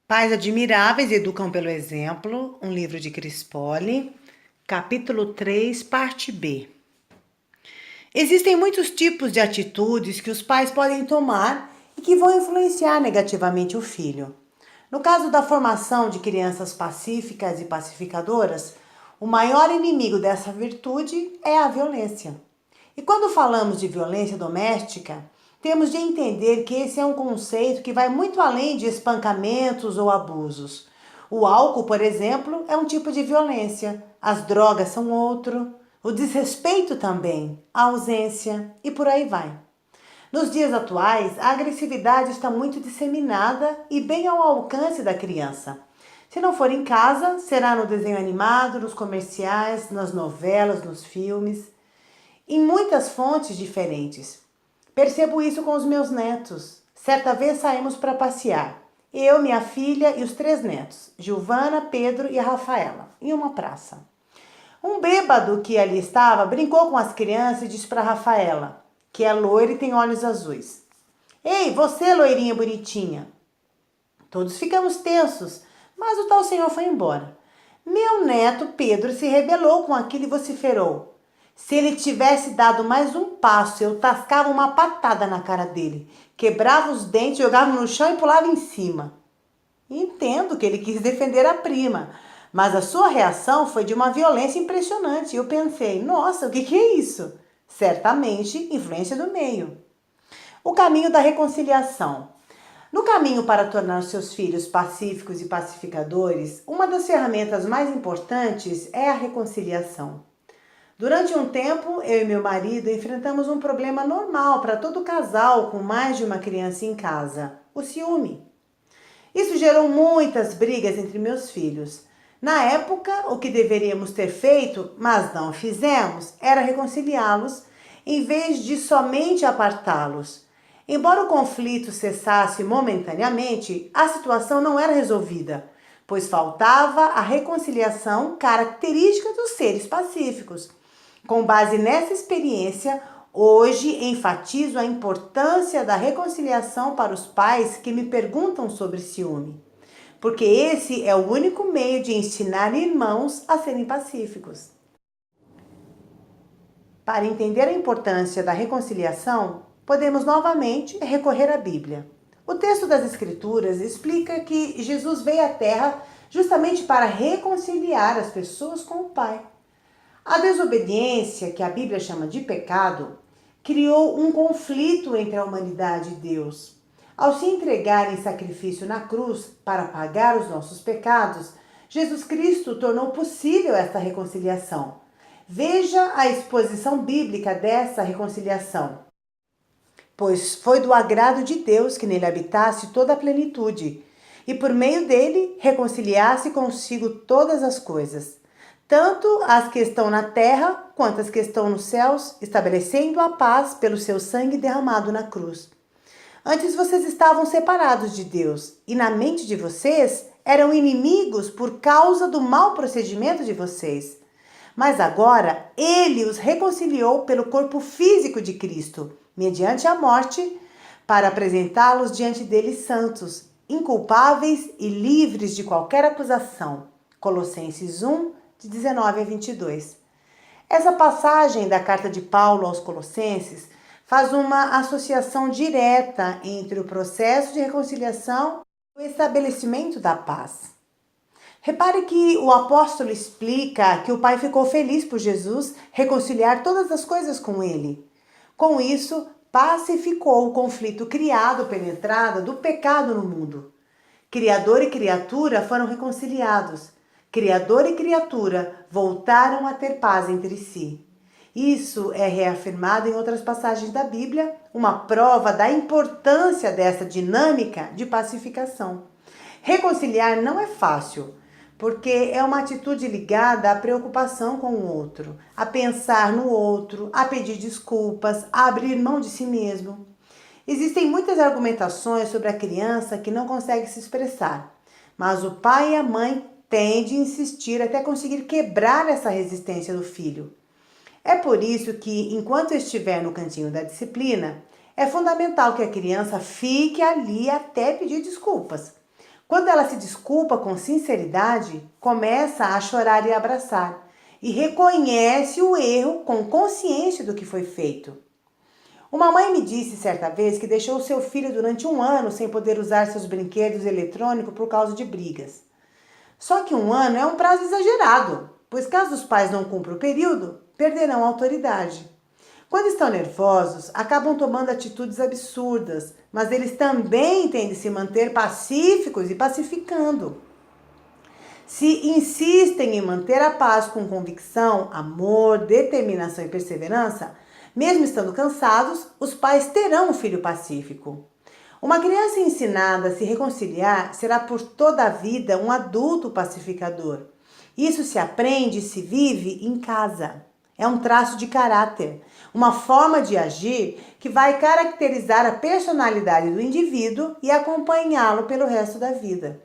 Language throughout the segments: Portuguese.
Pais Admiráveis Educam pelo Exemplo, um livro de Crispoli, capítulo 3, parte B. Existem muitos tipos de atitudes que os pais podem tomar e que vão influenciar negativamente o filho. No caso da formação de crianças pacíficas e pacificadoras, o maior inimigo dessa virtude é a violência. E quando falamos de violência doméstica, temos de entender que esse é um conceito que vai muito além de espancamentos ou abusos. O álcool, por exemplo, é um tipo de violência, as drogas são outro, o desrespeito também, a ausência e por aí vai. Nos dias atuais, a agressividade está muito disseminada e bem ao alcance da criança. Se não for em casa, será no desenho animado, nos comerciais, nas novelas, nos filmes, em muitas fontes diferentes. Percebo isso com os meus netos. Certa vez saímos para passear. Eu, minha filha e os 3 netos, Giovana, Pedro e a Rafaela, em uma praça. Um bêbado que ali estava brincou com as crianças e disse para Rafaela, que é loira e tem olhos azuis: Ei, você, loirinha bonitinha. Todos ficamos tensos, mas o tal senhor foi embora. Meu neto Pedro se rebelou com aquilo e vociferou: se ele tivesse dado mais um passo, eu tascava uma patada na cara dele, quebrava os dentes, jogava no chão e pulava em cima. Entendo que ele quis defender a prima, mas a sua reação foi de uma violência impressionante. E eu pensei, nossa, o que é isso? Certamente influência do meio. O caminho da reconciliação. No caminho para tornar os seus filhos pacíficos e pacificadores, uma das ferramentas mais importantes é a reconciliação. Durante um tempo, eu e meu marido enfrentamos um problema normal para todo casal com mais de uma criança em casa: o ciúme. Isso gerou muitas brigas entre meus filhos. Na época, o que deveríamos ter feito, mas não fizemos, era reconciliá-los, em vez de somente apartá-los. Embora o conflito cessasse momentaneamente, a situação não era resolvida, pois faltava a reconciliação característica dos seres pacíficos. Com base nessa experiência, hoje enfatizo a importância da reconciliação para os pais que me perguntam sobre ciúme, porque esse é o único meio de ensinar irmãos a serem pacíficos. Para entender a importância da reconciliação, podemos novamente recorrer à Bíblia. O texto das Escrituras explica que Jesus veio à Terra justamente para reconciliar as pessoas com o Pai. A desobediência, que a Bíblia chama de pecado, criou um conflito entre a humanidade e Deus. Ao se entregar em sacrifício na cruz para pagar os nossos pecados, Jesus Cristo tornou possível esta reconciliação. Veja a exposição bíblica dessa reconciliação. Pois foi do agrado de Deus que nele habitasse toda a plenitude, e por meio dele reconciliasse consigo todas as coisas, tanto as que estão na terra quanto as que estão nos céus, estabelecendo a paz pelo seu sangue derramado na cruz. Antes vocês estavam separados de Deus, e na mente de vocês eram inimigos por causa do mau procedimento de vocês. Mas agora ele os reconciliou pelo corpo físico de Cristo, mediante a morte, para apresentá-los diante dele santos, inculpáveis e livres de qualquer acusação. Colossenses 1, de 19 a 22. Essa passagem da carta de Paulo aos Colossenses faz uma associação direta entre o processo de reconciliação e o estabelecimento da paz. Repare que o apóstolo explica que o Pai ficou feliz por Jesus reconciliar todas as coisas com ele. Com isso, pacificou o conflito criado pela entrada do pecado no mundo. Criador e criatura foram reconciliados. Criador e criatura voltaram a ter paz entre si. Isso é reafirmado em outras passagens da Bíblia, uma prova da importância dessa dinâmica de pacificação. Reconciliar não é fácil, porque é uma atitude ligada à preocupação com o outro, a pensar no outro, a pedir desculpas, a abrir mão de si mesmo. Existem muitas argumentações sobre a criança que não consegue se expressar, mas o pai e a mãe têm de insistir até conseguir quebrar essa resistência do filho. É por isso que, enquanto estiver no cantinho da disciplina, é fundamental que a criança fique ali até pedir desculpas. Quando ela se desculpa com sinceridade, começa a chorar e abraçar, e reconhece o erro com consciência do que foi feito. Uma mãe me disse certa vez que deixou seu filho durante 1 ano sem poder usar seus brinquedos eletrônicos por causa de brigas. Só que 1 ano é um prazo exagerado, pois caso os pais não cumpram o período, perderão a autoridade. Quando estão nervosos, acabam tomando atitudes absurdas, mas eles também têm de se manter pacíficos e pacificando. Se insistem em manter a paz com convicção, amor, determinação e perseverança, mesmo estando cansados, os pais terão um filho pacífico. Uma criança ensinada a se reconciliar será por toda a vida um adulto pacificador. Isso se aprende e se vive em casa. É um traço de caráter, uma forma de agir que vai caracterizar a personalidade do indivíduo e acompanhá-lo pelo resto da vida.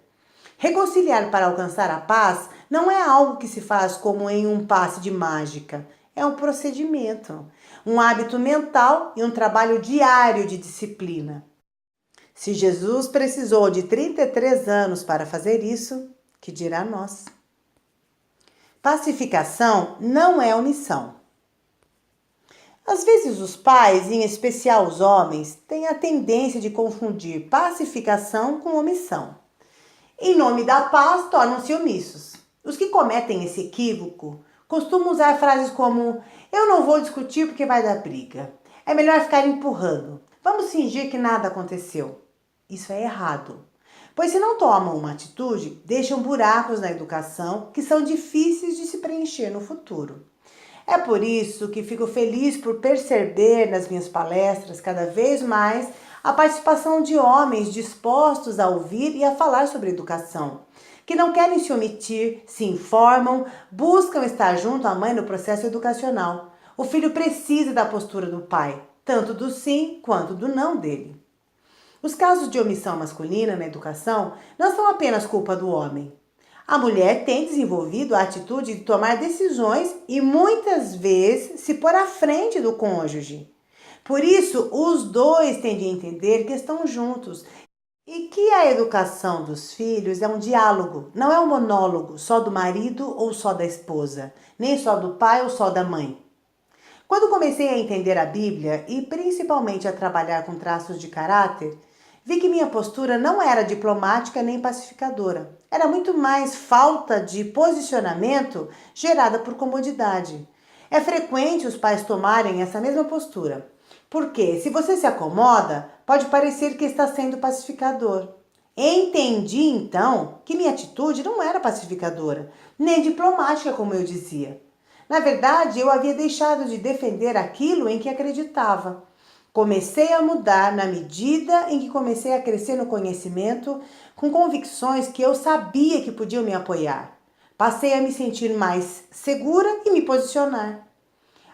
Reconciliar para alcançar a paz não é algo que se faz como em um passe de mágica. É um procedimento, um hábito mental e um trabalho diário de disciplina. Se Jesus precisou de 33 anos para fazer isso, que dirá nós? Pacificação não é omissão. Às vezes os pais, em especial os homens, têm a tendência de confundir pacificação com omissão. Em nome da paz, tornam-se omissos. Os que cometem esse equívoco costumam usar frases como: eu não vou discutir porque vai dar briga. É melhor ficar empurrando. Vamos fingir que nada aconteceu. Isso é errado. Pois se não tomam uma atitude, deixam buracos na educação que são difíceis de se preencher no futuro. É por isso que fico feliz por perceber nas minhas palestras cada vez mais a participação de homens dispostos a ouvir e a falar sobre educação, que não querem se omitir, se informam, buscam estar junto à mãe no processo educacional. O filho precisa da postura do pai, tanto do sim quanto do não dele. Os casos de omissão masculina na educação não são apenas culpa do homem. A mulher tem desenvolvido a atitude de tomar decisões e muitas vezes se pôr à frente do cônjuge. Por isso, os dois têm de entender que estão juntos e que a educação dos filhos é um diálogo, não é um monólogo só do marido ou só da esposa, nem só do pai ou só da mãe. Quando comecei a entender a Bíblia e principalmente a trabalhar com traços de caráter, vi que minha postura não era diplomática nem pacificadora. Era muito mais falta de posicionamento gerada por comodidade. É frequente os pais tomarem essa mesma postura. Porque, se você se acomoda, pode parecer que está sendo pacificador. Entendi, então, que minha atitude não era pacificadora, nem diplomática, como eu dizia. Na verdade, eu havia deixado de defender aquilo em que acreditava. Comecei a mudar na medida em que comecei a crescer no conhecimento, com convicções que eu sabia que podiam me apoiar. Passei a me sentir mais segura e me posicionar.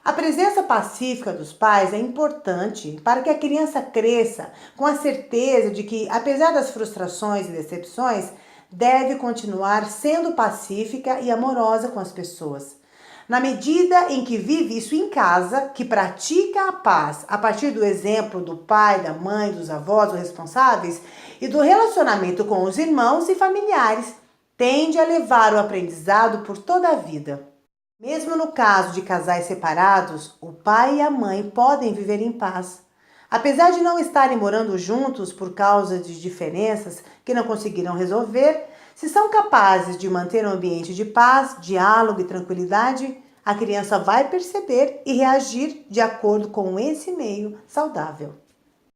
A presença pacífica dos pais é importante para que a criança cresça com a certeza de que, apesar das frustrações e decepções, deve continuar sendo pacífica e amorosa com as pessoas. Na medida em que vive isso em casa, que pratica a paz a partir do exemplo do pai, da mãe, dos avós, dos responsáveis e do relacionamento com os irmãos e familiares, tende a levar o aprendizado por toda a vida. Mesmo no caso de casais separados, o pai e a mãe podem viver em paz. Apesar de não estarem morando juntos por causa de diferenças que não conseguiram resolver, se são capazes de manter um ambiente de paz, diálogo e tranquilidade, a criança vai perceber e reagir de acordo com esse meio saudável.